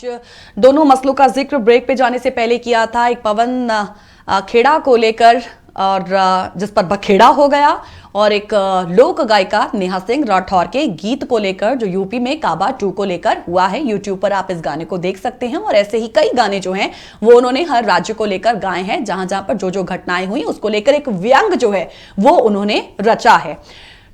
आज दोनों मसलों का जिक्र ब्रेक पे जाने से पहले किया था। एक पवन खेड़ा को लेकर और जिस पर बखेड़ा हो गया, और एक लोक गायिका नेहा सिंह राठौर के गीत को लेकर जो यूपी में काबा 2 को लेकर हुआ है। यूट्यूब पर आप इस गाने को देख सकते हैं और ऐसे ही कई गाने जो हैं वो उन्होंने हर राज्य को लेकर गाए हैं। जहां जहां पर जो जो घटनाएं हुई उसको लेकर एक व्यंग जो है वो उन्होंने रचा है।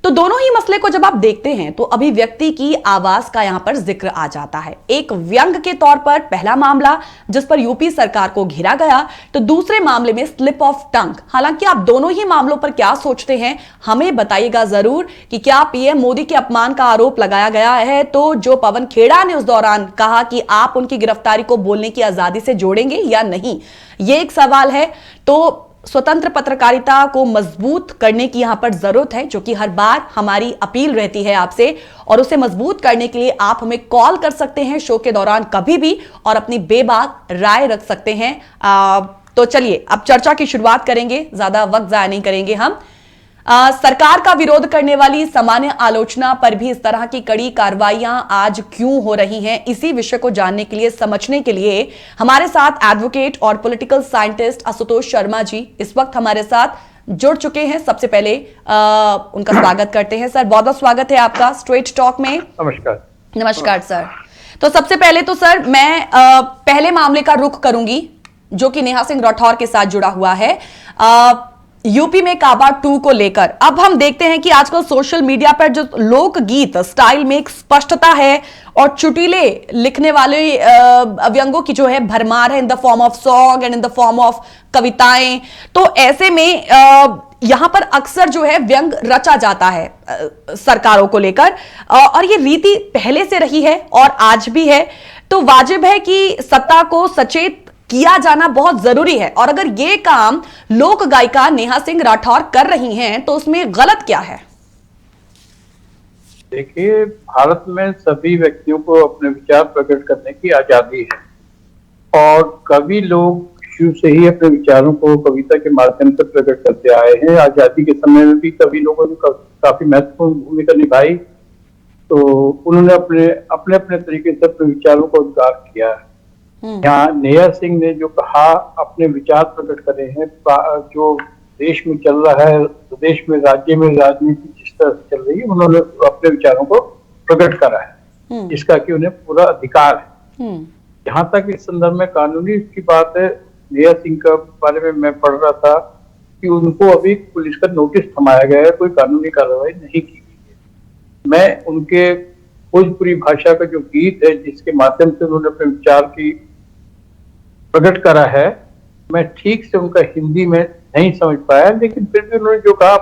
तो दोनों ही मसले को जब आप देखते हैं तो अभिव्यक्ति की आवाज का यहां पर जिक्र आ जाता है। एक व्यंग के तौर पर पहला मामला जिस पर यूपी सरकार को घेरा गया, तो दूसरे मामले में स्लिप ऑफ टंग। हालांकि आप दोनों ही मामलों पर क्या सोचते हैं हमें बताइएगा जरूर कि क्या पीएम मोदी के अपमान का आरोप लगाया गया है तो जो पवन खेड़ा ने उस दौरान कहा कि आप उनकी गिरफ्तारी को बोलने की आजादी से जोड़ेंगे या नहीं, ये एक सवाल है। तो स्वतंत्र पत्रकारिता को मजबूत करने की यहां पर जरूरत है, जो कि हर बार हमारी अपील रहती है आपसे, और उसे मजबूत करने के लिए आप हमें कॉल कर सकते हैं शो के दौरान कभी भी और अपनी बेबाक राय रख सकते हैं। तो चलिए अब चर्चा की शुरुआत करेंगे, ज्यादा वक्त जाया नहीं करेंगे हम। सरकार का विरोध करने वाली सामान्य आलोचना पर भी इस तरह की कड़ी कार्रवाइयां आज क्यों हो रही हैं, इसी विषय को जानने के लिए, समझने के लिए हमारे साथ एडवोकेट और पॉलिटिकल साइंटिस्ट आशुतोष शर्मा जी इस वक्त हमारे साथ जुड़ चुके हैं। सबसे पहले उनका स्वागत करते हैं। सर बहुत बहुत स्वागत है आपका स्ट्रेट टॉक में। नमस्कार। नमस्कार सर। तो सबसे पहले तो सर मैं पहले मामले का रुख करूंगी जो कि नेहा सिंह राठौर के साथ जुड़ा हुआ है। यूपी में काबा 2 को लेकर अब हम देखते हैं कि आजकल सोशल मीडिया पर जो लोकगीत स्टाइल में एक स्पष्टता है और चुटीले लिखने वाले व्यंगों की जो है भरमार है, in the form of song and in the form of कविताएं। तो ऐसे में यहां पर अक्सर जो है व्यंग रचा जाता है सरकारों को लेकर, और ये रीति पहले से रही है और आज भी है। तो वाजिब है कि सत्ता को सचेत किया जाना बहुत जरूरी है, और अगर ये काम लोक गायिका नेहा सिंह राठौर कर रही हैं तो उसमें गलत क्या है? देखिए, भारत में सभी व्यक्तियों को अपने विचार प्रकट करने की आजादी है और कवि लोग शुरू से ही अपने विचारों को कविता के माध्यम से प्रकट करते आए हैं। आजादी के समय में भी कवि लोगों ने काफी महत्वपूर्ण भूमिका निभाई, तो उन्होंने अपने अपने तरीके से अपने विचारों को उजागर किया है। यहाँ नेहा सिंह ने जो कहा, अपने विचार प्रकट करे हैं। जो देश में चल रहा है, प्रदेश में, राज्य में राजनीति जिस तरह से चल रही है, उन्होंने अपने विचारों को प्रकट करा है, जिसका कि उन्हें पूरा अधिकार है। यहाँ तक इस संदर्भ में कानूनी की बात है, नेहा सिंह के बारे में मैं पढ़ रहा था कि उनको अभी पुलिस का नोटिस थमाया गया है, कोई कानूनी कार्रवाई नहीं की गई है। मैं उनके भोजपुरी भाषा का जो गीत है जिसके माध्यम से उन्होंने अपने विचार की प्रकट करा है, मैं ठीक से उनका हिंदी में नहीं समझ पाया, लेकिन फिर भी उन्होंने जो कहा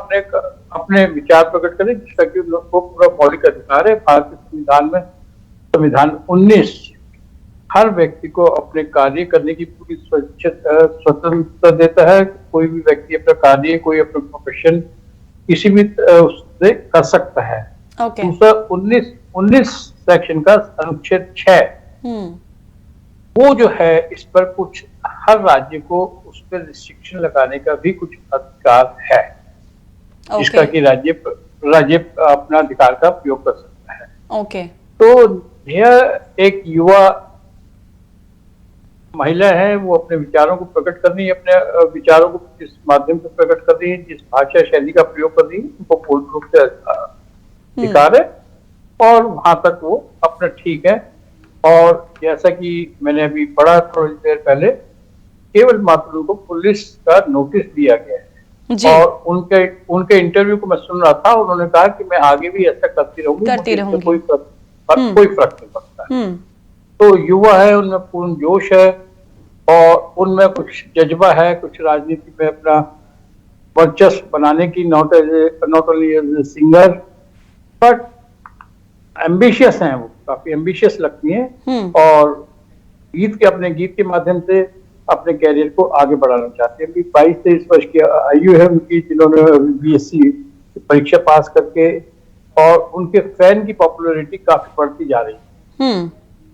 अपने विचार प्रकट करे, जिसका कि उनको पूरा मौलिक अधिकार है। भारतीय संविधान में संविधान 19 हर व्यक्ति को अपने कार्य करने की पूरी स्वतंत्रता देता है। कोई भी व्यक्ति अपना कार्य, कोई अपना प्रोफेशन किसी भी उससे कर सकता है। दूसरा 19 सेक्शन का अनुच्छेद 6 वो जो है, इस पर कुछ हर राज्य को उस पर रिस्ट्रिक्शन लगाने का भी कुछ अधिकार है, जिसका कि राज्य अपना अधिकार का प्रयोग कर सकता है। तो यह एक युवा महिला है, वो अपने विचारों को प्रकट कर रही है, अपने विचारों को जिस माध्यम से प्रकट कर रही है, जिस भाषा शैली का प्रयोग कर रही है, उनको पूर्ण रूप से अधिकार है और वहां तक वो अपना ठीक है। और जैसा कि मैंने अभी पढ़ा थोड़ी देर पहले, केवल मात्र उनको पुलिस का नोटिस दिया गया है और उनके इंटरव्यू को मैं सुन रहा था, उन्होंने कहा कि मैं आगे भी ऐसा करती रहूंगी, कोई फर्क नहीं पड़ता। तो युवा है, उनमें पूर्ण जोश है और उनमें कुछ जज्बा है, कुछ राजनीति में अपना वर्चस्व बनाने की, not only as a singer but ambitious हैं, वो काफी एम्बिशियस लगती हैं और अपने गीत के माध्यम से अपने कैरियर को आगे बढ़ाना चाहते हैं। अभी 22-23 वर्ष की आयु है उनकी, जिन्होंने बीएससी परीक्षा पास करके, और उनके फैन की पॉपुलैरिटी काफी बढ़ती जा रही है।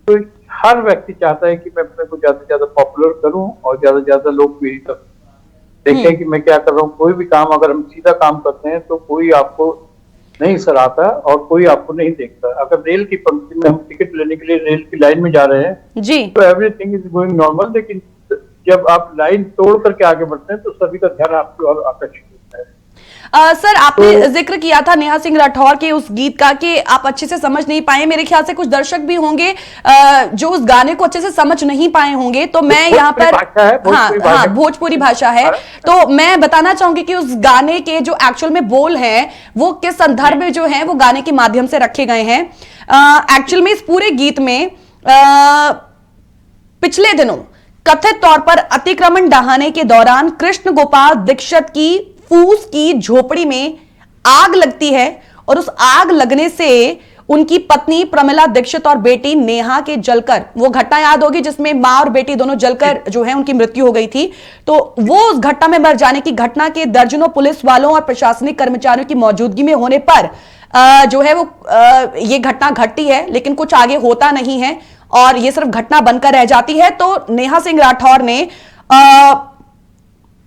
तो हर व्यक्ति चाहता है कि मैं अपने को ज्यादा से ज्यादा पॉपुलर करूं और ज्यादा से ज्यादा लोग मेरी तरफ देखें कि मैं क्या कर रहा हूँ। कोई भी काम अगर हम सीधा काम करते हैं तो कोई आपको नहीं सर आता, और कोई आपको नहीं देखता। अगर रेल की पंक्ति में हम टिकट लेने के लिए रेल की लाइन में जा रहे हैं जी तो एवरीथिंग इज गोइंग नॉर्मल, लेकिन जब आप लाइन तोड़ करके आगे बढ़ते हैं तो सभी का ध्यान आपकी ओर आकर्षित होता है। सर आपने तो जिक्र किया था नेहा सिंह राठौर के उस गीत का कि आप अच्छे से समझ नहीं पाए। मेरे ख्याल से कुछ दर्शक भी होंगे जो उस गाने को अच्छे से समझ नहीं पाए होंगे, तो मैं यहाँ पर हाँ भोजपुरी भाषा है, तो मैं बताना चाहूंगी कि उस गाने के जो एक्चुअल में बोल हैं वो किस संदर्भ में जो है वो गाने के माध्यम से रखे गए हैं। एक्चुअल में इस पूरे गीत में पिछले दिनों कथित तौर पर अतिक्रमण ढहाने के दौरान कृष्ण गोपाल दीक्षित की फूस की झोपड़ी में आग लगती है और उस आग लगने से उनकी पत्नी प्रमिला दीक्षित और बेटी नेहा के जलकर, वो घटना याद होगी जिसमें मां और बेटी दोनों जलकर जो है उनकी मृत्यु हो गई थी, तो वो उस घटना में मर जाने की घटना के दर्जनों पुलिस वालों और प्रशासनिक कर्मचारियों की मौजूदगी में होने पर जो है वो ये घटना घटती है, लेकिन कुछ आगे होता नहीं है और ये सिर्फ घटना बनकर रह जाती है। तो नेहा सिंह राठौर ने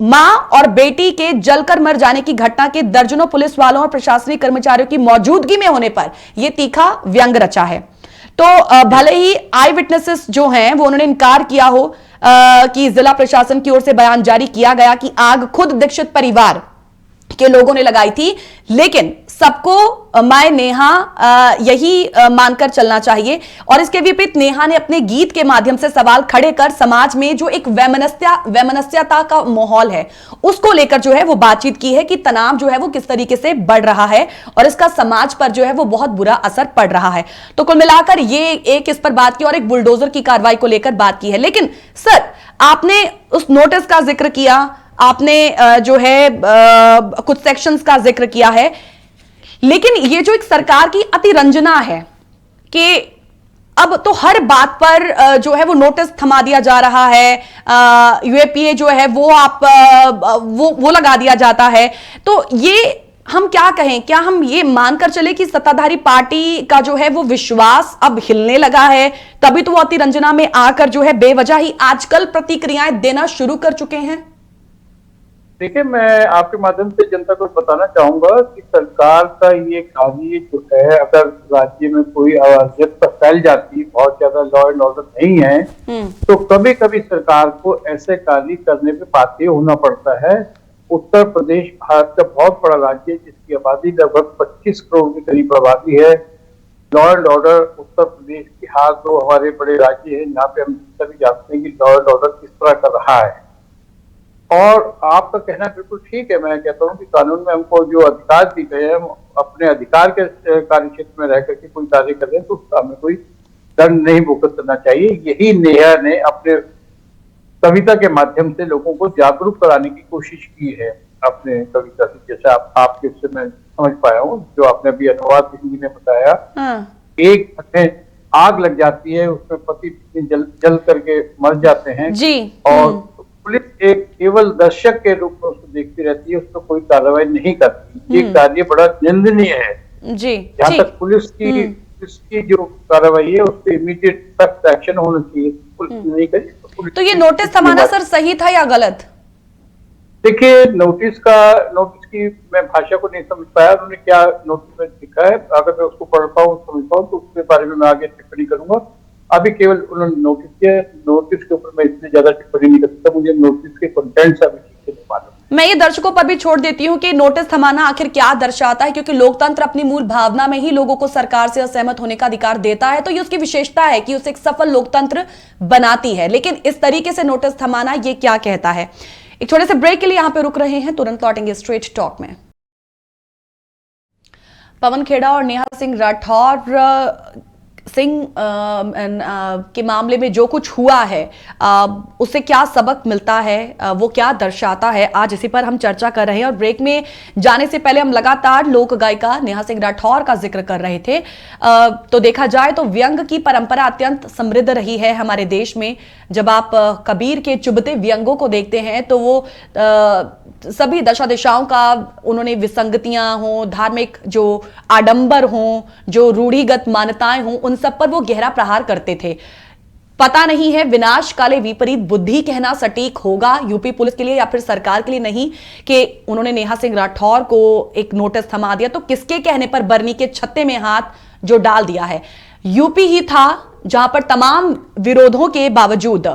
मां और बेटी के जलकर मर जाने की घटना के दर्जनों पुलिस वालों और प्रशासनिक कर्मचारियों की मौजूदगी में होने पर यह तीखा व्यंग रचा है। तो भले ही आई विटनेसेस जो हैं वो उन्होंने इनकार किया हो कि जिला प्रशासन की ओर से बयान जारी किया गया कि आग खुद दीक्षित परिवार के लोगों ने लगाई थी, लेकिन सबको माय नेहा यही मानकर चलना चाहिए। और इसके विपरीत नेहा ने अपने गीत के माध्यम से सवाल खड़े कर समाज में जो एक वैमनस्यता का माहौल है उसको लेकर जो है वो बातचीत की है कि तनाव जो है वो किस तरीके से बढ़ रहा है और इसका समाज पर जो है वो बहुत बुरा असर पड़ रहा है। तो कुल मिलाकर ये एक इस पर बात की और एक बुलडोजर की कार्रवाई को लेकर बात की है। लेकिन सर आपने उस नोटिस का जिक्र किया, आपने जो है कुछ सेक्शंस का जिक्र किया है, लेकिन ये जो एक सरकार की अतिरंजना है कि अब तो हर बात पर जो है वो नोटिस थमा दिया जा रहा है, यूएपीए जो है वो आप वो लगा दिया जाता है, तो ये हम क्या कहें, क्या हम ये मानकर चले कि सत्ताधारी पार्टी का जो है वो विश्वास अब हिलने लगा है, तभी तो वो अतिरंजना में आकर जो है बेवजह ही आजकल प्रतिक्रियाएं देना शुरू कर चुके हैं? देखिए, मैं आपके माध्यम से जनता को बताना चाहूंगा कि सरकार का ये कार्य जो है, अगर राज्य में कोई अराजकता फैल जाती है, बहुत ज्यादा लॉ एंड ऑर्डर नहीं है, तो कभी कभी सरकार को ऐसे कार्य करने पे बाध्य होना पड़ता है। उत्तर प्रदेश भारत का बहुत बड़ा राज्य है जिसकी आबादी लगभग 25 करोड़ के करीब आबादी है। Law and order Uttar Pradesh, Bihar दो हमारे बड़े राज्य हैं, यहाँ पे हम सभी जानते हैं कि लॉ एंड ऑर्डर किस तरह कर रहा है। और आपका कहना बिल्कुल ठीक है। मैं कहता हूँ कि कानून में हमको जो अधिकार दी गए हैं, अपने अधिकार के कार्य क्षेत्र में रह करके कोई कार्य कर रहे हैं तो उसका हमें कोई दंड नहीं भुगतना चाहिए। यही नेहा ने अपने कविता के माध्यम से लोगों को जागरूक कराने की कोशिश की है अपने कविता से, जैसे आपके से मैं समझ पाया हूँ, जो आपने अभी अनुवाद हिंदी में बताया। एक में आग लग जाती है, उसमें पति जल करके मर जाते हैं जी। और पुलिस एक केवल दर्शक के रूप में उसको देखती रहती है, उसको कोई कार्रवाई नहीं करती। ये कार्य बड़ा निंदनीय है जी। जहाँ तक पुलिस की जो कार्रवाई है उस पर इमीडिएट सख्त एक्शन होना चाहिए, पुलिस नहीं करी तो ये नोटिस थमाना सर सही था या गलत? देखिए, नोटिस की मैं भाषा को नहीं समझ पाया, उन्होंने क्या नोटिस में लिखा है। अगर मैं उसको पढ़ पाऊँ, समझ पाऊँ तो उसके बारे में मैं आगे टिप्पणी करूंगा। अभी केवल उन्होंने नोटिस किया, नोटिस के ऊपर मैं इतनी ज्यादा टिप्पणी नहीं कर सकता, मुझे नोटिस के कंटेंट्स अभी ठीक से नहीं मालूम। मैं ये दर्शकों पर भी छोड़ देती हूँ कि नोटिस थमाना आखिर क्या दर्शाता है, क्योंकि लोकतंत्र अपनी मूल भावना में ही लोगों को सरकार से असहमत होने का अधिकार देता है, तो ये उसकी विशेषता है कि उसे एक सफल लोकतंत्र बनाती है। लेकिन इस तरीके से नोटिस थमाना ये क्या कहता है? एक छोटे से ब्रेक के लिए यहां पे रुक रहे हैं, तुरंत लौटेंगे स्ट्रेट टॉक में। पवन खेड़ा और नेहा सिंह राठौर के मामले में जो कुछ हुआ है उससे क्या सबक मिलता है, वो क्या दर्शाता है, आज इसी पर हम चर्चा कर रहे हैं। और ब्रेक में जाने से पहले हम लगातार लोक गायिका नेहा सिंह राठौर का जिक्र कर रहे थे। तो देखा जाए तो व्यंग की परंपरा अत्यंत समृद्ध रही है हमारे देश में। जब आप कबीर के चुभते व्यंगों को देखते हैं तो वो सभी दशा दिशाओं का उन्होंने विसंगतियां हों, धार्मिक जो आडंबर हों, जो रूढ़िगत मान्यताएं हों, उन सब पर वो गहरा प्रहार करते थे। पता नहीं है विनाश काले विपरीत बुद्धि कहना सटीक होगा यूपी पुलिस के लिए या फिर सरकार के लिए नहीं कि उन्होंने नेहा सिंह राठौर को एक नोटिस थमा दिया, तो किसके कहने पर बरनी के छत्ते में हाथ जो डाल दिया है। यूपी ही था जहां पर तमाम विरोधों के बावजूद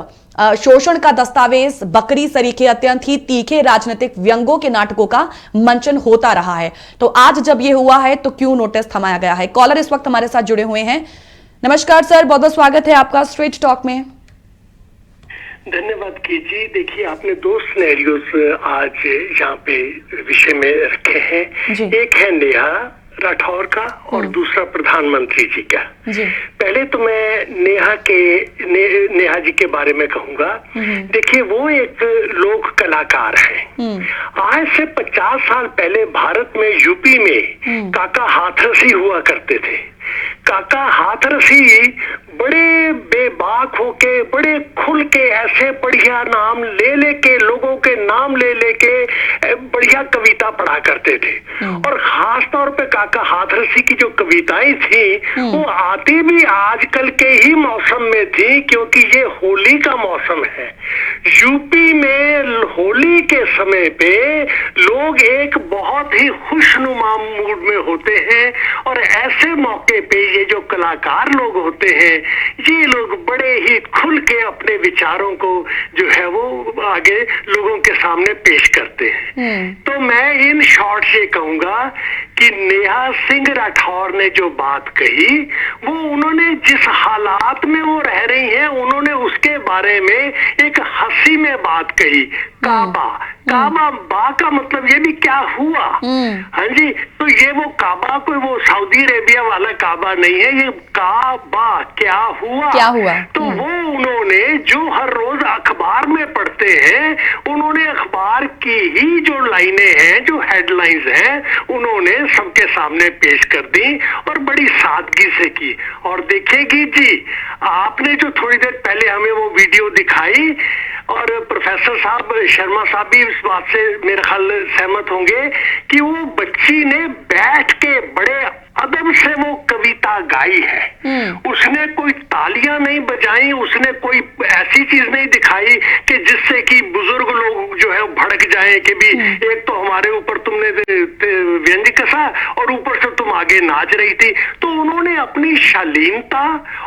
शोषण का दस्तावेज, बकरी सरीखे अत्यंत ही तीखे राजनीतिक व्यंग्यों के नाटकों का मंचन होता रहा है। तो आज जब यह हुआ है तो क्यों नोटिस थमाया गया है। कॉलर इस वक्त हमारे साथ जुड़े हुए हैं। नमस्कार सर, बहुत बहुत स्वागत है आपका स्ट्रेट टॉक में। धन्यवाद कीजिए। देखिए, आपने दो सिनेरियोस आज यहाँ पे विषय में रखे हैं। एक है नेहा राठौर का और दूसरा प्रधानमंत्री जी का। पहले तो मैं नेहा जी के बारे में कहूंगा। देखिए, वो एक लोक कलाकार हैं। आज से 50 साल पहले भारत में यूपी में काका हाथरसी हुआ करते थे। काका हाथरसी बड़े बेबाक होके, बड़े खुल के, ऐसे बढ़िया नाम ले लेके, लोगों के नाम ले लेके बढ़िया कविता पढ़ा करते थे। और खास तौर पे काका हाथरसी की जो कविताएं थी वो आती भी आजकल के ही मौसम में थी, क्योंकि ये होली का मौसम है। यूपी में होली के समय पे लोग एक बहुत ही खुशनुमा मूड में होते हैं, और ऐसे मौके पे ये जो कलाकार लोग होते हैं, ये लोग बड़े ही खुल के अपने विचारों को जो है वो आगे लोगों के सामने पेश करते हैं। तो मैं इन शॉर्ट से कहूंगा कि नेहा सिंह राठौर ने जो बात कही, वो उन्होंने जिस हालात में वो रह रही हैं, उन्होंने उसके बारे में एक हंसी में बात कही। काबा बा का मतलब ये भी क्या हुआ। हाँ जी, तो ये वो काबा कोई वो सऊदी अरेबिया वाला काबा नहीं है, ये काबा क्या हुआ। तो वो उन्होंने जो हर रोज अखबार में पढ़ते हैं, उन्होंने अखबार की ही जो लाइनें हैं, जो हेडलाइंस हैं, उन्होंने सबके सामने पेश कर दी और बड़ी सादगी से की। और देखेगी जी, आपने जो थोड़ी देर पहले हमें वो वीडियो दिखाई, और प्रोफेसर साहब शर्मा साहब भी इस बात से मेरे ख्याल सहमत होंगे कि वो बच्ची ने बैठ के बड़े अदब से वो कविता गाई है। उसने कोई तालियां नहीं बजाई, उसने कोई ऐसी चीज नहीं दिखाई कि जिससे कि बुजुर्ग लोग जो है भड़क जाएं कि भी एक तो हमारे ऊपर तुमने व्यंज कसा और ऊपर से तुम आगे नाच रही थी। तो उन्होंने अपनी शालीनता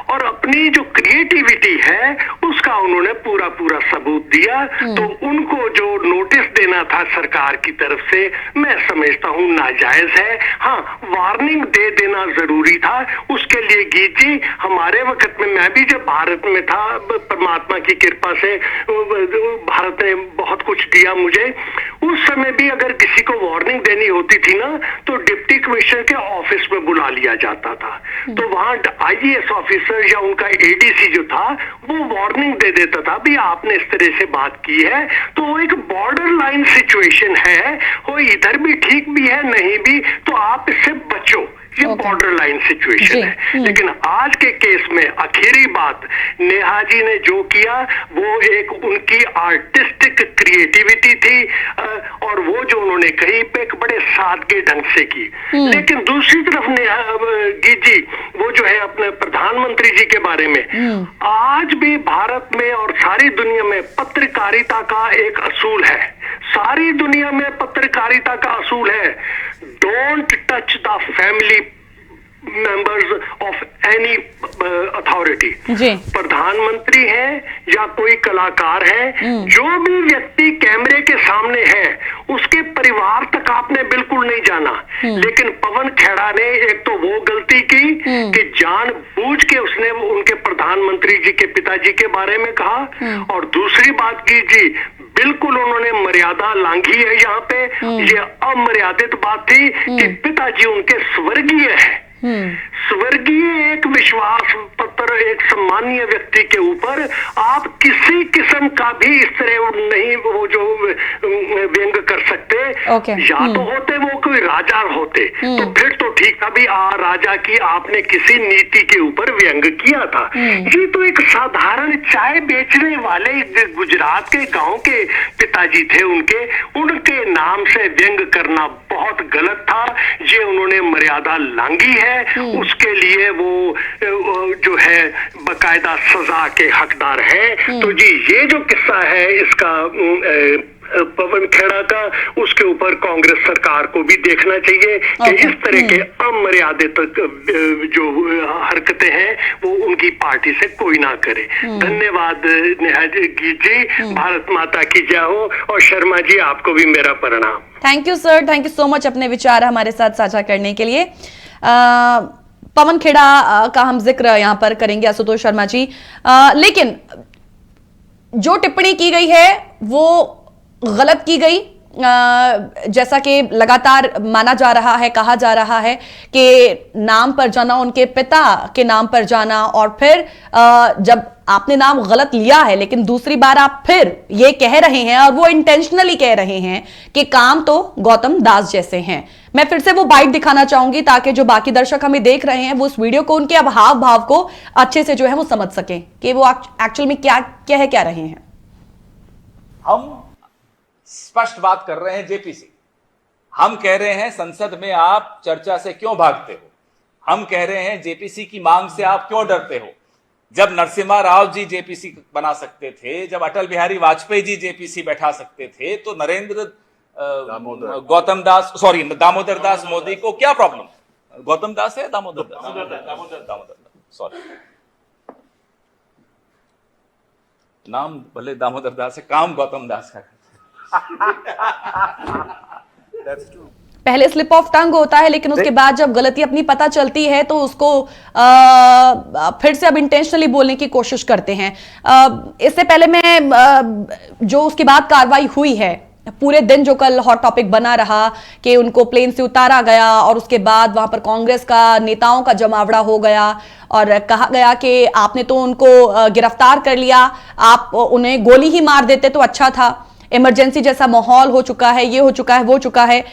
और अपनी जो क्रिएटिविटी है उसका उन्होंने पूरा सबूत दिया। तो उनको जो नोटिस देना था सरकार की तरफ से, मैं समझता हूँ नाजायज है। हाँ, वार्निंग दे देना जरूरी था। उसके लिए गीत जी, हमारे वक्त में, मैं भी जब भारत में था, परमात्मा की कृपा से भारत ने बहुत कुछ दिया मुझे। उस समय भी अगर किसी को वार्निंग देनी होती थी ना, तो डिप्टी कमिश्नर के ऑफिस में बुला लिया जाता था। तो वहां IAS ऑफिसर या उनका ADC जो था, वो वार्निंग दे देता था, भी आपने इस तरह से बात की है। तो वो एक बॉर्डर लाइन सिचुएशन है, वो इधर भी ठीक भी है, नहीं भी, तो आप इससे बचो। ये बॉर्डर लाइन सिचुएशन है। लेकिन आज के केस में आखिरी बात, नेहा जी ने जो किया वो एक उनकी आर्टिस्टिक क्रिएटिविटी थी, और वो जो उन्होंने कही पे एक बड़े सादगे ढंग से की। लेकिन दूसरी तरफ नेहा गीत जी, वो जो है अपने प्रधानमंत्री जी के बारे में, आज भी भारत में और सारी दुनिया में पत्रकारिता का एक असूल है। सारी दुनिया में पत्रकारिता का असूल है, don't touch the family members of any authority. प्रधानमंत्री है या कोई कलाकार है, जो भी व्यक्ति कैमरे के सामने है उसके परिवार तक आपने बिल्कुल नहीं जाना। लेकिन पवन खेड़ा ने एक तो वो गलती की कि जानबूझ के उसने उनके प्रधानमंत्री जी के पिताजी के बारे में कहा, और दूसरी बात की जी, बिल्कुल उन्होंने मर्यादा लांघी है। यहाँ पे ये अमर्यादित बात थी कि पिताजी उनके स्वर्गीय है। स्वर्गीय एक विश्वास पत्र एक सम्मानीय व्यक्ति के ऊपर आप किसी किस्म का भी इस तरह नहीं वो जो व्यंग कर सकते। या तो होते वो कोई राजा होते तो फिर तो ठीक था, भी राजा की आपने किसी नीति के ऊपर व्यंग किया था। ये तो एक साधारण चाय बेचने वाले गुजरात के गांव के पिताजी थे, उनके नाम से व्यंग करना बहुत गलत था। ये उन्होंने मर्यादा लांघी है, उसके लिए वो जो है बाकायदा सजा के हकदार हैं। तो जी ये जो किस्सा है इसका पवन खेड़ा का, उसके ऊपर कांग्रेस सरकार को भी देखना चाहिए कि इस तरह के अमर्यादित जो हरकतें हैं वो उनकी पार्टी से कोई ना करे। धन्यवाद नेहा जी, भारत माता की जय हो। और शर्मा जी आपको भी मेरा प्रणाम। Thank you sir, thank you so much अपने विचार हमारे साथ साझा करने के लिए। पवन खेड़ा का हम जिक्र यहां पर करेंगे, आशुतोष शर्मा जी, लेकिन जो टिप्पणी की गई है वो गलत की गई। जैसा कि लगातार माना जा रहा है, कहा जा रहा है कि नाम पर जाना, उनके पिता के नाम पर जाना, और फिर जब आपने नाम गलत लिया है लेकिन दूसरी बार आप फिर ये कह रहे हैं, और वो इंटेंशनली कह रहे हैं कि काम तो गौतम दास जैसे हैं। मैं फिर से वो बाइट दिखाना चाहूंगी ताकि जो बाकी दर्शक हमें देख रहे हैं वो उस वीडियो को, उनके हाव भाव को अच्छे से जो है वो समझ सकें कि वो एक्चुअल में क्या कह रहे हैं। हम स्पष्ट बात कर रहे हैं जेपीसी। हम कह रहे हैं संसद में आप चर्चा से क्यों भागते हो। हम कह रहे हैं जेपीसी की मांग से आप क्यों डरते हो। जब नरसिम्हा राव जी जेपीसी बना सकते थे, जब अटल बिहारी वाजपेयी जी जेपीसी बैठा सकते थे, तो दामोदर दास मोदी को क्या प्रॉब्लम। गौतम दास है दामोदर दास, सॉरी, नाम भले दामोदर दास है, काम गौतम दास का। पहले स्लिप ऑफ टंग होता है, लेकिन उसके बाद जब गलती अपनी पता चलती है तो उसको फिर से अब इंटेंशनली बोलने की कोशिश करते हैं। इससे पहले मैं जो उसके बाद कार्रवाई हुई है, पूरे दिन जो कल हॉट टॉपिक बना रहा कि उनको प्लेन से उतारा गया और उसके बाद वहां पर कांग्रेस का नेताओं का जमावड़ा हो गया और कहा गया कि आपने तो उनको गिरफ्तार कर लिया, आप उन्हें गोली ही मार देते तो अच्छा था, इमरजेंसी जैसा माहौल हो चुका है, ये हो चुका है, वो चुका है।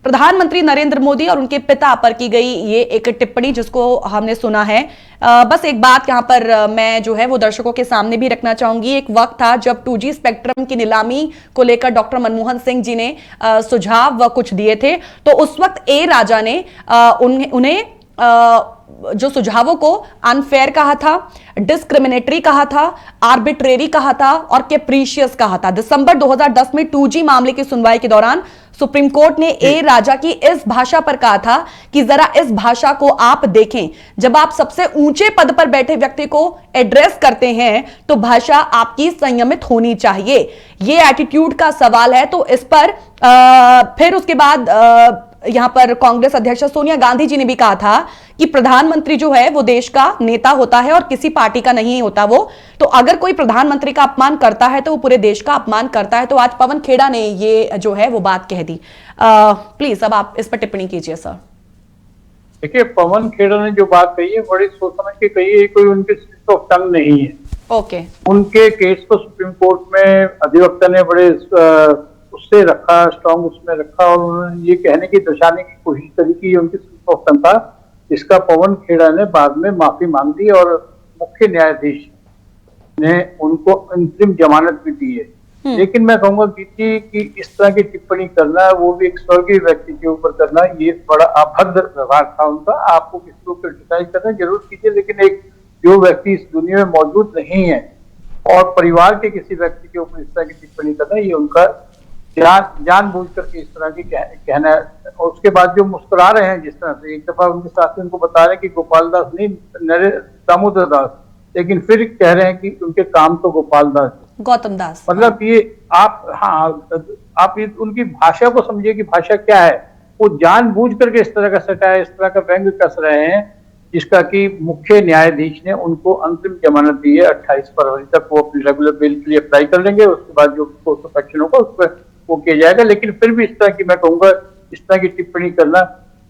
प्रधानमंत्री नरेंद्र मोदी और उनके पिता पर की गई ये एक टिप्पणी जिसको हमने सुना है। बस एक बात यहां पर मैं जो है वो दर्शकों के सामने भी रखना चाहूंगी। एक वक्त था जब 2G स्पेक्ट्रम की नीलामी को लेकर डॉक्टर मनमोहन सिंह जी ने सुझाव कुछ दिए थे, तो उस वक्त ए राजा ने उन्हें जो सुझावों को अनफेयर कहा था, डिस्क्रिमिनेटरी कहा था, आर्बिट्रेरी कहा था और कैप्रीशियस कहा था। दिसंबर 2010 में 2G मामले की सुनवाई के दौरान सुप्रीम कोर्ट ने ए राजा की इस भाषा पर कहा था कि जरा इस भाषा को आप देखें। जब आप सबसे ऊंचे पद पर बैठे व्यक्ति को एड्रेस करते हैं तो भाषा आपकी संयमित होनी चाहिए। ये एटीट्यूड का सवाल है। तो इस पर फिर उसके बाद यहां पर कांग्रेस अध्यक्ष सोनिया गांधी जी ने भी कहा था कि प्रधानमंत्री जो है वो देश का नेता होता है और किसी पार्टी का नहीं होता वो। तो अगर कोई प्रधानमंत्री का अपमान करता है तो वो पूरे देश का अपमान करता है। तो आज पवन खेड़ा ने ये जो है वो बात कह दी। प्लीज अब आप इस पर टिप्पणी कीजिए सर। देखिए, पवन खेड़ा ने जो बात कही है बड़ी सोच समझ के कही है, कोई उनके स्लिप ऑफ टंग नहीं है। ओके। उनके केस को सुप्रीम कोर्ट में अधिवक्ता ने बड़े उससे रखा, स्ट्रॉन्ग उसमें रखा और उन्होंने ये कहने की दर्शाने की कोशिश करी कि उनकी स्लिप ऑफ टंग था। इसका पवन खेड़ा ने बाद में माफी मांग दी और मुख्य न्यायाधीश ने उनको अंतरिम जमानत भी दी है। लेकिन मैं कहूंगा कि इस तरह की टिप्पणी करना, वो भी एक स्वर्गीय व्यक्ति के ऊपर करना, ये बड़ा अभद्र व्यवहार था उनका। आपको किसी को क्रिटिसाइज करना जरूर कीजिए, लेकिन एक जो व्यक्ति इस दुनिया में मौजूद नहीं है और परिवार के किसी व्यक्ति के ऊपर इस तरह की टिप्पणी करना, ये उनका जानबूझ करके इस तरह की कहना है। और उसके बाद जो मुस्कुरा रहे हैं जिस तरह से, एक दफा उनके साथी उनको बता रहे हैं कि गोपाल दास नहीं, दामोदर दास, लेकिन फिर कह रहे हैं कि उनके काम तो गोपाल दास, गौतम दास। मतलब ये आप ये उनकी भाषा को समझिए कि भाषा क्या है। वो जानबूझ करके इस तरह का सटाया, इस तरह का व्यंग कस रहे हैं, जिसका कि मुख्य न्यायाधीश ने उनको अंतिम जमानत दी है। 28 फरवरी तक वो अपनी रेगुलर बेल के लिए अप्लाई कर लेंगे। उसके बाद जो कोर्स ऑफ एक्शन होगा उस पर वो किया जाएगा। लेकिन फिर भी इस तरह की, मैं कहूंगा, इस तरह की टिप्पणी करना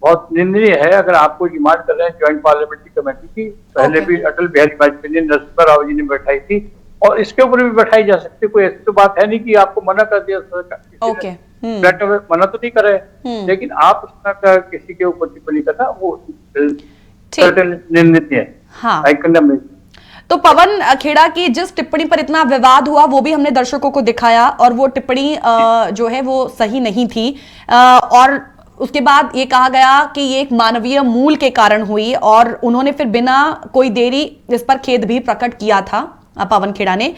बहुत निंदनीय है। अगर आपको डिमांड कर रहे हैं ज्वाइंट पार्लियामेंट्री कमेटी की, पहले भी अटल बिहारी वाजपेयी ने, नरसिम्हा राव जी ने बैठाई थी और इसके ऊपर भी बैठाई जा सकती। कोई ऐसी तो बात है नहीं कि आपको मना कर दिया सरकार, मना तो नहीं करे, लेकिन आप इस तरह का किसी के ऊपर टिप्पणी करना वो निंदनीय है। हाँ। तो पवन खेड़ा की जिस टिप्पणी पर इतना विवाद हुआ वो भी हमने दर्शकों को दिखाया और वो टिप्पणी जो है वो सही नहीं थी। और उसके बाद ये कहा गया कि ये एक मानवीय मूल के कारण हुई और उन्होंने फिर बिना कोई देरी इस पर खेद भी प्रकट किया था पवन खेड़ा ने।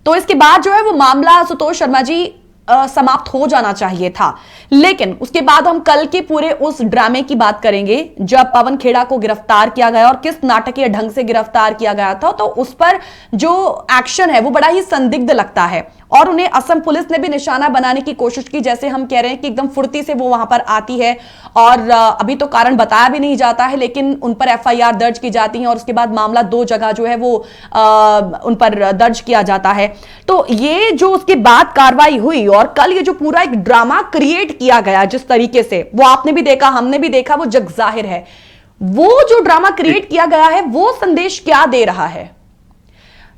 तो इसके बाद जो है वो मामला आशुतोष शर्मा जी समाप्त हो जाना चाहिए था, लेकिन उसके बाद हम कल के पूरे उस ड्रामे की बात करेंगे जब पवन खेड़ा को गिरफ्तार किया गया और किस नाटकीय ढंग से गिरफ्तार किया गया था। तो उस पर जो एक्शन है वो बड़ा ही संदिग्ध लगता है और उन्हें असम पुलिस ने भी निशाना बनाने की कोशिश की, जैसे हम कह रहे हैं कि एकदम फुर्ती से वो वहां पर आती है और अभी तो कारण बताया भी नहीं जाता है, लेकिन उन पर एफआईआर दर्ज की जाती है और उसके बाद मामला 2 जगह जो है वो उन पर दर्ज किया जाता है। तो ये जो उसके बाद कार्रवाई हुई और कल ये जो पूरा एक ड्रामा क्रिएट किया गया जिस तरीके से, वो आपने भी देखा, हमने भी देखा, वो जग जाहिर है। वो जो ड्रामा क्रिएट किया गया है वो संदेश क्या दे रहा है?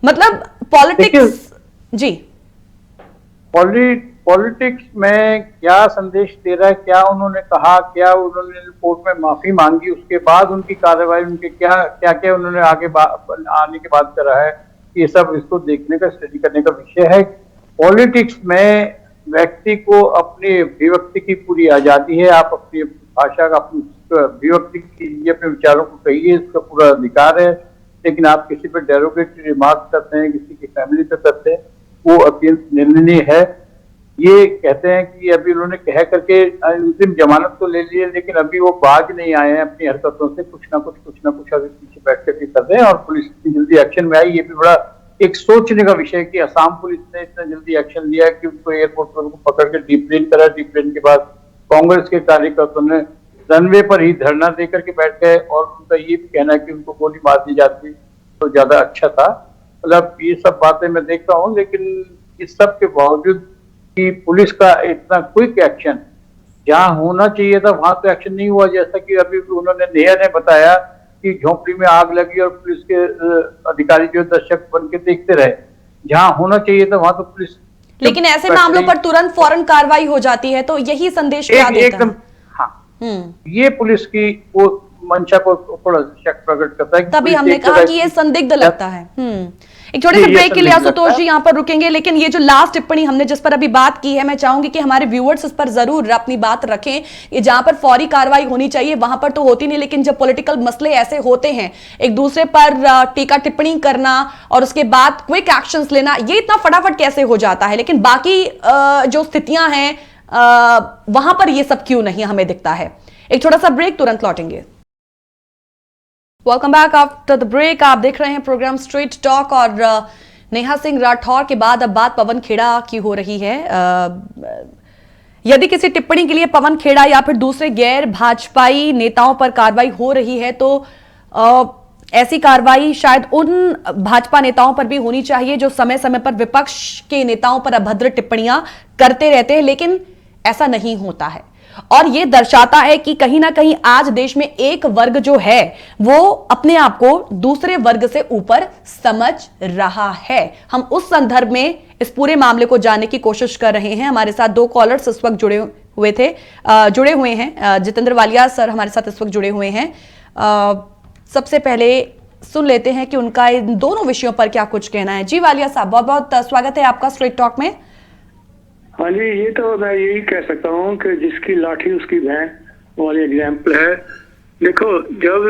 मतलब पॉलिटिक्स जी, पॉलिटिक्स में क्या संदेश दे रहा है, क्या उन्होंने कहा, क्या उन्होंने रिपोर्ट में माफी मांगी, उसके बाद उनकी कार्रवाई, उनके क्या क्या उन्होंने आगे आने के बाद करा है, ये सब इसको देखने का, स्टडी करने का विषय है। पॉलिटिक्स में व्यक्ति को अपनी अभिव्यक्ति की पूरी आजादी है। आप अपनी भाषा का, अपनी अभिव्यक्ति कीजिए, अपने विचारों को कहिए, इसका पूरा अधिकार है। लेकिन आप किसी पर डेरोगेटरी रिमार्क करते हैं, किसी की फैमिली पे करते हैं, वो अत्यंत निंदनीय है। ये कहते हैं कि अभी उन्होंने कह करके अंतिम जमानत तो ले ली है, लेकिन अभी वो बाज नहीं आए हैं अपनी हरकतों से। कुछ ना कुछ अभी पीछे बैठ करके कर रहे हैं और पुलिस इतनी जल्दी एक्शन में आई, ये भी बड़ा एक सोचने का विषय है कि असम पुलिस ने इतना जल्दी एक्शन लिया कि उनको एयरपोर्ट पर उनको पकड़ के डीप्लेन करा। डीप्लेन के बाद कांग्रेस के कार्यकर्ताओं ने रनवे पर ही धरना देकर के बैठ गए और उनका ये भी कहना है कि उनको गोली मार दी जाती तो ज्यादा अच्छा था। मतलब ये सब बातें मैं देखता हूँ, लेकिन इस सब के बावजूद कि पुलिस का इतना क्विक एक्शन जहां होना चाहिए था वहां तो एक्शन नहीं हुआ। जैसा कि अभी उन्होंने नेहा ने बताया कि झोपड़ी में आग लगी और पुलिस के अधिकारी जो दर्शक बन के देखते रहे, जहां होना चाहिए था वहां तो पुलिस। लेकिन ऐसे मामलों पर तुरंत फौरन कार्रवाई हो जाती है, तो यही संदेश क्या देता है? एकदम हाँ, ये पुलिस की वो मंशा को थोड़ा शक प्रकट करता है। तभी हमने कहा कि ये संदिग्ध लगता है। एक छोटे से ब्रेक के लिए आशुतोष जी यहाँ पर रुकेंगे, लेकिन ये जो लास्ट टिप्पणी हमने जिस पर अभी बात की है, मैं चाहूंगी कि हमारे व्यूअर्स इस पर जरूर अपनी बात रखें। ये जहां पर फौरी कार्रवाई होनी चाहिए वहां पर तो होती नहीं, लेकिन जब पॉलिटिकल मसले ऐसे होते हैं, एक दूसरे पर टीका टिप्पणी करना और उसके बाद क्विक एक्शंस लेना, ये इतना फटाफट कैसे हो जाता है? लेकिन बाकी जो स्थितियां हैं वहां पर ये सब क्यों नहीं हमें दिखता है? एक छोटा सा ब्रेक, तुरंत लौटेंगे। Welcome back after the break. आप देख रहे हैं प्रोग्राम स्ट्रेट टॉक और नेहा सिंह राठौर के बाद अब बात पवन खेड़ा की हो रही है। यदि किसी टिप्पणी के लिए पवन खेड़ा या फिर दूसरे गैर भाजपाई नेताओं पर कार्रवाई हो रही है तो ऐसी कार्रवाई शायद उन भाजपा नेताओं पर भी होनी चाहिए जो समय समय पर विपक्ष के नेताओं पर अभद्र टिप्पणियां करते रहते हैं, लेकिन ऐसा नहीं होता है। और यह दर्शाता है कि कहीं ना कहीं आज देश में एक वर्ग जो है वो अपने आप को दूसरे वर्ग से ऊपर समझ रहा है। हम उस संदर्भ में इस पूरे मामले को जानने की कोशिश कर रहे हैं। हमारे साथ 2 कॉलर्स इस वक्त जुड़े हुए हैं। जितेंद्र वालिया सर हमारे साथ इस वक्त जुड़े हुए हैं। सबसे पहले सुन लेते हैं कि उनका इन दोनों विषयों पर क्या कुछ कहना है। जी वालिया साहब, बहुत बहुत स्वागत है आपका स्ट्रेट टॉक में। हाँ जी, ये तो मैं यही कह सकता हूँ कि जिसकी लाठी उसकी बहन वाली एग्जाम्पल है। देखो, जब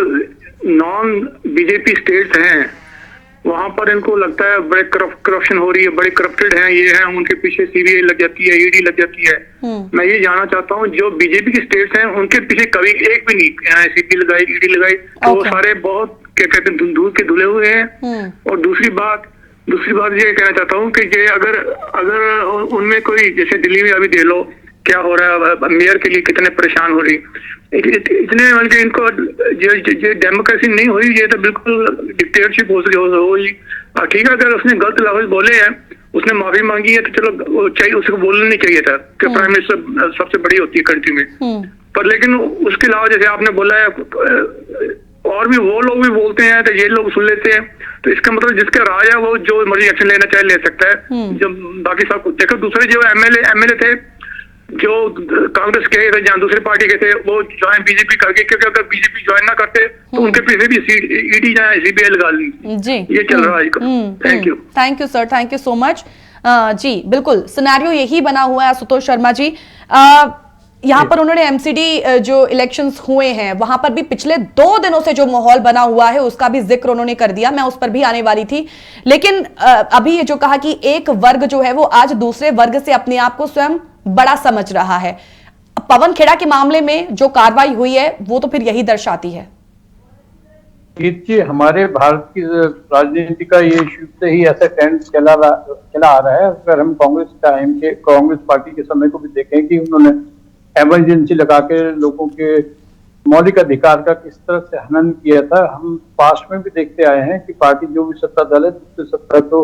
नॉन बीजेपी स्टेट्स हैं वहां पर इनको लगता है बड़े करप्शन हो रही है, बड़े करप्टेड हैं, ये हैं, उनके पीछे सीबीआई लग जाती है, ईडी लग जाती है। मैं ये जानना चाहता हूँ जो बीजेपी के स्टेट्स हैं उनके पीछे कभी एक भी नहीं सीबीआई लगाई, ईडी लगाई, तो वो सारे बहुत क्या कहते हैं दूध के धुले हुए हैं। और दूसरी बात ये कहना चाहता हूँ कि ये अगर उनमें कोई, जैसे दिल्ली में अभी देख लो क्या हो रहा है, मेयर के लिए कितने परेशान हो रही, इतने मतलब इनको ये डेमोक्रेसी नहीं हुई, ये तो बिल्कुल डिक्टेटरशिप हो रही। ठीक है, अगर उसने गलत लफ्ज बोले हैं, उसने माफी मांगी है तो चलो चाहिए, उसको बोलना नहीं चाहिए था कि प्राइम मिनिस्टर सबसे बड़ी होती है कंट्री में। पर लेकिन उसके अलावा जैसे आपने बोला है और भी वो लोग भी बोलते हैं तो ये लोग सुन लेते हैं, तो इसका मतलब जिसका राज है वो जो मर्जी एक्शन लेना चाहे ले सकता है। जब बाकी सब कुछ देखो, दूसरे जो एमएलए थे जो कांग्रेस के थे, जहाँ दूसरी पार्टी के थे, वो ज्वाइन बीजेपी करके, क्योंकि अगर बीजेपी ज्वाइन ना करते तो उनके पीछे भी ईडी या सीबीआई लगा ली। जी, ये चल रहा है। Thank you sir, thank you so much. जी बिल्कुल, सिनेरियो यही बना हुआ है आशुतोष शर्मा जी। यहाँ पर उन्होंने एमसीडी जो इलेक्शंस हुए हैं वहां पर भी पिछले 2 दिनों से जो माहौल बना हुआ है उसका भी जिक्र उन्होंने कर दिया, मैं उस पर भी आने वाली थी। लेकिन अभी ये जो कहा कि एक वर्ग जो है वो आज दूसरे वर्ग से अपने आप को स्वयं बड़ा समझ रहा है, पवन खेड़ा के मामले में जो कार्रवाई हुई है वो तो फिर यही दर्शाती है। जी, हमारे भारत की राजनीति का ये शुरू से ही ऐसा ट्रेंड चला आ रहा है। अगर हम कांग्रेस पार्टी के समय को भी देखें कि उन्होंने इमरजेंसी लगा के लोगों के मौलिक अधिकार का किस तरह से हनन किया था। हम पास्ट में भी देखते आए हैं कि पार्टी जो भी सत्ता दल है दूसरी सत्ता को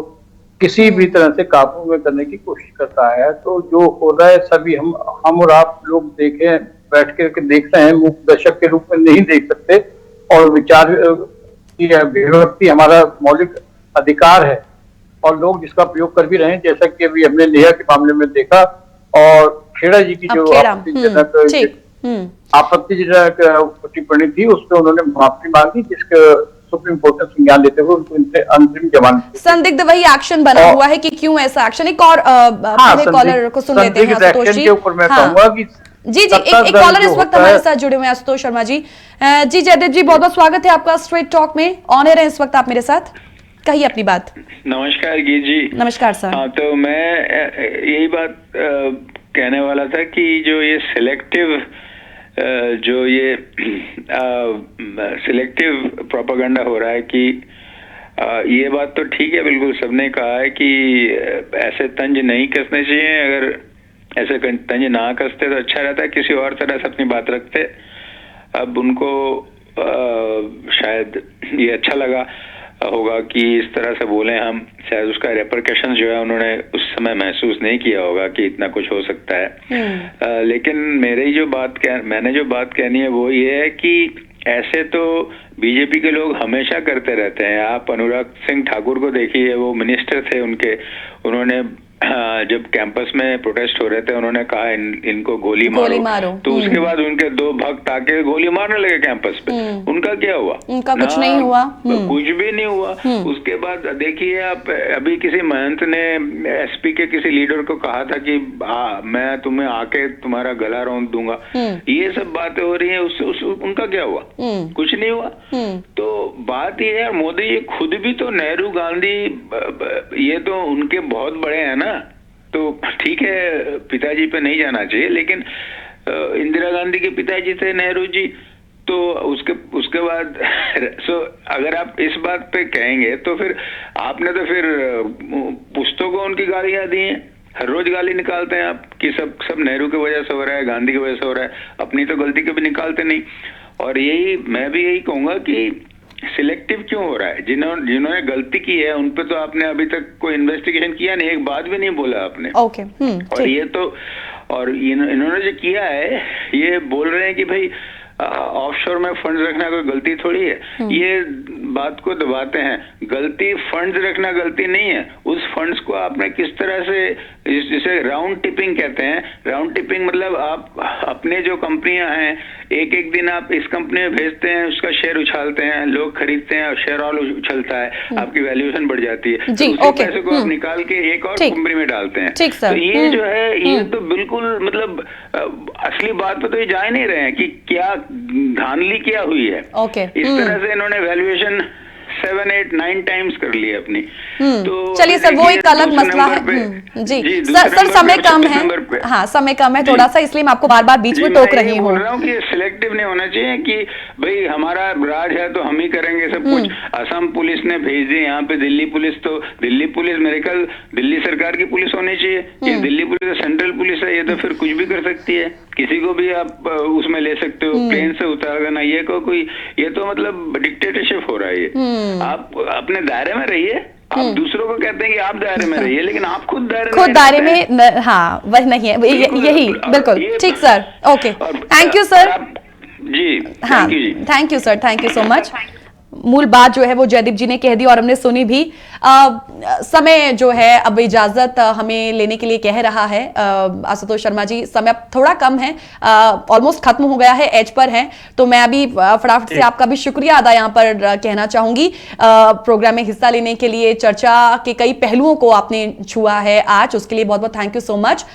किसी भी तरह से काबू में करने की कोशिश करता है। तो जो हो रहा है सभी हम और आप लोग देखें, बैठ कर देख रहे हैं, मूक दर्शक के रूप में नहीं देख सकते। और विचार की अभिव्यक्ति हमारा मौलिक अधिकार है और लोग जिसका प्रयोग कर भी रहे हैं, जैसा कि अभी हमने नेहा के मामले में देखा। और खेड़ा जी की जो आपत्तिजनक टिप्पणी थी उस पर उन्होंने माफी मांगी, जिसके सुप्रीम कोर्ट ने संज्ञान लेते हुए उनको अंतरिम जमानत। संदिग्ध वही एक्शन बना हुआ है कि क्यों ऐसा एक्शन। एक और कॉलर को सुन लेते हैं आशुतोष जी के ऊपर मैं कहूंगा कि जी एक कॉलर इस वक्त हमारे साथ जुड़े हुए हैं, आशुतोष शर्मा जी। जी जयदेव जी, बहुत बहुत स्वागत है आपका स्ट्रेट टॉक में। ऑन एयर है इस वक्त आप मेरे साथ, कहिए अपनी बात। नमस्कार गी जी। नमस्कार सर। हाँ, तो मैं यही बात कहने वाला था कि जो ये सिलेक्टिव प्रोपेगेंडा हो रहा है कि ये बात तो ठीक है, बिल्कुल सबने कहा है कि ऐसे तंज नहीं कसने चाहिए। अगर ऐसे तंज ना कसते तो अच्छा रहता है, किसी और तरह से अपनी बात रखते। अब उनको शायद ये अच्छा लगा होगा कि इस तरह से बोले हम, शायद उसका रेपरकशन जो है उन्होंने उस समय महसूस नहीं किया होगा कि इतना कुछ हो सकता है। लेकिन मैंने जो बात कहनी है वो ये है कि ऐसे तो बीजेपी के लोग हमेशा करते रहते हैं। आप अनुराग सिंह ठाकुर को देखिए, वो मिनिस्टर थे उन्होंने जब कैंपस में प्रोटेस्ट हो रहे थे उन्होंने कहा इनको गोली मारो। तो उसके बाद उनके 2 भक्त आके गोली मारने लगे कैंपस पे। उनका क्या हुआ? उनका कुछ नहीं हुआ। कुछ भी नहीं हुआ। उसके बाद देखिए आप, अभी किसी महंत ने एसपी के किसी लीडर को कहा था कि मैं तुम्हें आके तुम्हारा गला रौंद दूंगा। ये सब बातें हो रही है, उनका क्या हुआ? कुछ नहीं हुआ। तो बात ये है, मोदी जी खुद भी तो नेहरू गांधी ये तो उनके बहुत बड़े हैं ना, तो ठीक है पिताजी पे नहीं जाना चाहिए, लेकिन इंदिरा गांधी के पिताजी थे नेहरू जी। तो उसके बाद अगर आप इस बात पे कहेंगे तो फिर आपने तो फिर पुश्तों को उनकी गालियां दी हैं। हर रोज गाली निकालते हैं आप कि सब नेहरू की वजह से हो रहा है, गांधी की वजह से हो रहा है, अपनी तो गलती कभी निकालते नहीं। और मैं भी यही कहूंगा कि सिलेक्टिव क्यों हो रहा है? जिन्होंने गलती की है उन पे तो आपने अभी तक कोई इन्वेस्टिगेशन किया नहीं, एक बात भी नहीं बोला आपने। ओके। और ये तो इन्होंने जो किया है, ये बोल रहे हैं कि भाई ऑफशोर में फंड्स रखना कोई गलती थोड़ी है। ये बात को दबाते हैं। गलती फंड्स रखना गलती नहीं है, उस फंड्स को आपने किस तरह से, जिसे राउंड टिपिंग कहते हैं। राउंड टिपिंग मतलब आप अपने जो कंपनियां हैं एक दिन आप इस कंपनी में भेजते हैं, उसका शेयर उछालते हैं, लोग खरीदते हैं और शेयर और उछलता है, आपकी वैल्यूएशन बढ़ जाती है। जी, तो उसी पैसे को आप निकाल के एक और कंपनी में डालते हैं। तो ये जो है ये तो बिल्कुल मतलब असली बात पे तो ये जा ही नहीं रहे हैं कि क्या धांधली क्या हुई है। इस तरह से इन्होंने वैल्यूएशन 7, 8, 9 टाइम्स कर ली अपनी। तो चलिए सर, वो एक अलग मसला है। जी सर समय कम है। हाँ, समय कम है थोड़ा सा, इसलिए मैं आपको बार बार बीच में टोक रही हूँ। बोल रहा हूँ कि सिलेक्टिव नहीं होना चाहिए कि भाई हमारा राज है तो हम ही करेंगे सब कुछ। असम पुलिस ने भेज दी यहाँ पे, दिल्ली पुलिस मेरे ख्याल दिल्ली सरकार की पुलिस होनी चाहिए। ये दिल्ली पुलिस सेंट्रल पुलिस है, ये तो फिर कुछ भी कर सकती है, किसी को भी आप उसमें ले सकते हो, प्लेन से उतार देना। ये तो मतलब डिक्टेटरशिप हो रहा है। ये आप अपने दायरे में रहिए, आप दूसरों को कहते हैं कि आप दायरे में रहिए, लेकिन आप खुद दायरे में हाँ वह नहीं है, यही बिल्कुल ठीक sir. Okay, thank you sir. जी हाँ, thank you sir, thank you so much. मूल बात जो है वो जयदीप जी ने कह दी और हमने सुनी भी। समय जो है अब इजाजत हमें लेने के लिए कह रहा है आशुतोष शर्मा जी। समय अब थोड़ा कम है, ऑलमोस्ट खत्म हो गया है, एज पर है। तो मैं अभी फटाफट से आपका भी शुक्रिया अदा यहाँ पर कहना चाहूंगी प्रोग्राम में हिस्सा लेने के लिए। चर्चा के कई पहलुओं को आपने छुआ है आज, उसके लिए बहुत बहुत थैंक यू सो मच।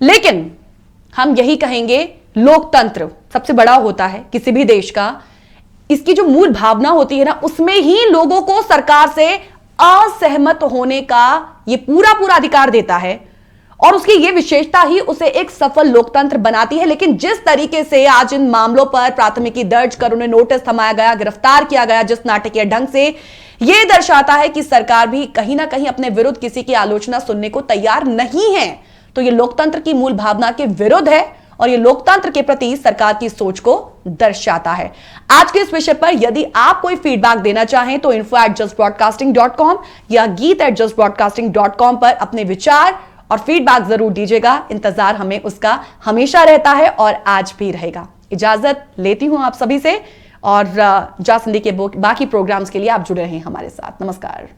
लेकिन हम यही कहेंगे लोकतंत्र सबसे बड़ा होता है किसी भी देश का, इसकी जो मूल भावना होती है ना, उसमें ही लोगों को सरकार से असहमत होने का ये पूरा अधिकार देता है और उसकी ये विशेषता ही उसे एक सफल लोकतंत्र बनाती है। लेकिन जिस तरीके से आज इन मामलों पर प्राथमिकी दर्ज कर उन्हें नोटिस थमाया गया, गिरफ्तार किया गया जिस नाटकीय ढंग से, यह दर्शाता है कि सरकार भी कहीं ना कहीं अपने विरुद्ध किसी की आलोचना सुनने को तैयार नहीं है। तो यह लोकतंत्र की मूल भावना के विरुद्ध है और यह लोकतंत्र के प्रति सरकार की सोच को दर्शाता है। आज के इस विषय पर यदि आप कोई फीडबैक देना चाहें तो info@justbroadcasting.com या geet@justbroadcasting.com पर अपने विचार और फीडबैक जरूर दीजिएगा। इंतजार हमें उसका हमेशा रहता है और आज भी रहेगा। इजाजत लेती हूं आप सभी से और जास हिंदी के बाकी प्रोग्राम्स के लिए आप जुड़े रहें हमारे साथ। नमस्कार।